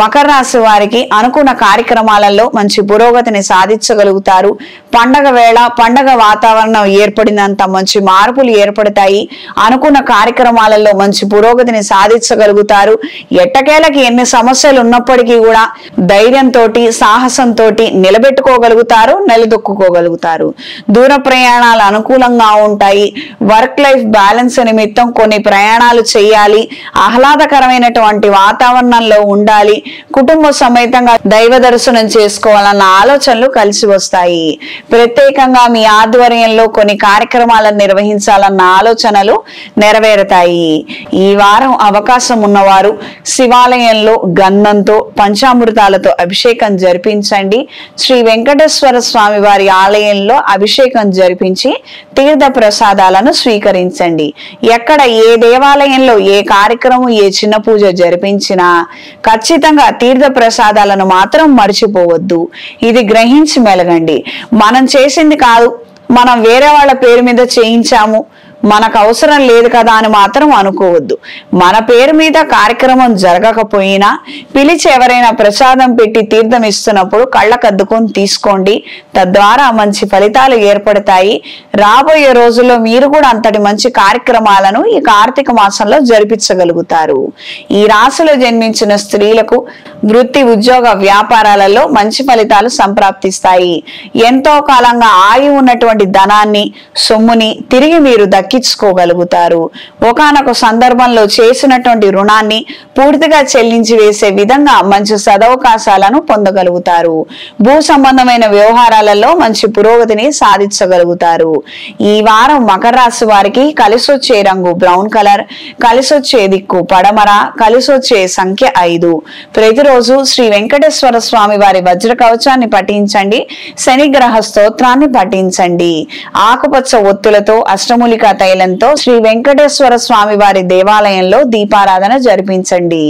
మకర రాశి వారికి అనుకున్న కార్యక్రమాలలో మంచి పురోగతిని సాధించగలుగుతారు. పండగ వేళ పండగ వాతావరణం ఏర్పడినంత మంచి మార్పులు ఏర్పడతాయి. అనుకున్న కార్యక్రమాలలో మంచి పురోగతిని సాధించగలుగుతారు. ఎట్టకేలకి ఎన్ని సమస్యలు ఉన్నప్పటికీ కూడా ధైర్యంతో సాహసంతో నిలబెట్టుకోగలుగుతారు, నిలదొక్కుకోగలుగుతారు. దూర ప్రయాణాలు అనుకూలంగా ఉంటాయి. వర్క్ లైఫ్ బ్యాలెన్స్ నిమిత్తం కొన్ని ప్రయాణాలు చేయాలి. ఆహ్లాదకరమైనటువంటి వాతావరణంలో ఉండాలి. కుటుంబ సమేతంగా దైవ దర్శనం చేసుకోవాలన్న ఆలోచనలు కలిసి వస్తాయి. ప్రత్యేకంగా మీ ఆధ్వర్యంలో కొన్ని కార్యక్రమాలను నిర్వహించాలన్న ఆలోచనలు నెరవేరుతాయి. ఈ వారం అవకాశం ఉన్నవారు శివాలయంలో గంధంతో పంచామృతాలతో అభిషేకం జరిపించండి. శ్రీ వెంకటేశ్వర స్వామి వారి ఆలయంలో అభిషేకం జరిపించి తీర్థ ప్రసాదాలను స్వీకరించండి. ఎక్కడ ఏ దేవాలయంలో ఏ కార్యక్రమం ఏ చిన్న పూజ జరిపించినా ఖచ్చితంగా తీర్థ ప్రసాదాలను మాత్రం మర్చిపోవద్దు. ఇది గ్రహించి మెలగండి. మనం చేసింది కాదు, మనం వేరే వాళ్ళ పేరు మీద చేయించాము, మనకు అవసరం లేదు కదా అని మాత్రం అనుకోవద్దు. మన పేరు మీద కార్యక్రమం జరగకపోయినా పిలిచి ఎవరైనా ప్రసాదం పెట్టి తీర్థం ఇస్తున్నప్పుడు కళ్ళకద్దుకొని తీసుకోండి. తద్వారా మంచి ఫలితాలు ఏర్పడతాయి. రాబోయే రోజుల్లో మీరు కూడా అంతటి మంచి కార్యక్రమాలను ఈ కార్తీక మాసంలో జరిపించగలుగుతారు. ఈ రాశిలో జన్మించిన స్త్రీలకు వృత్తి ఉద్యోగ వ్యాపారాలలో మంచి ఫలితాలు సంప్రాప్తిస్తాయి. ఎంతో కాలంగా ఆగి ఉన్నటువంటి ధనాన్ని సొమ్ముని తిరిగి మీరు దక్కించుకోగలుగుతారు. ఒకానొక సందర్భంలో చేసినటువంటి రుణాన్ని పూర్తిగా చెల్లించి వేసే విధంగా మంచి సదవకాశాలను పొందగలుగుతారు. భూ సంబంధమైన వ్యవహారాలలో మంచి పురోగతిని సాధించగలుగుతారు. ఈ వారం మకర రాశి వారికి కలిసొచ్చే రంగు బ్రౌన్ కలర్, కలిసొచ్చే దిక్కు పడమర, కలిసొచ్చే సంఖ్య 5. ప్రతిరోజు శ్రీ వెంకటేశ్వర స్వామి వారి వజ్ర కవచాన్ని పఠించండి. శనిగ్రహ స్తోత్రాన్ని పఠించండి. ఆకుపచ్చ ఒత్తులతో అష్టమూలికా తైలంతో శ్రీ వెంకటేశ్వర స్వామి వారి దేవాలయంలో దీపారాధన జరిపించండి.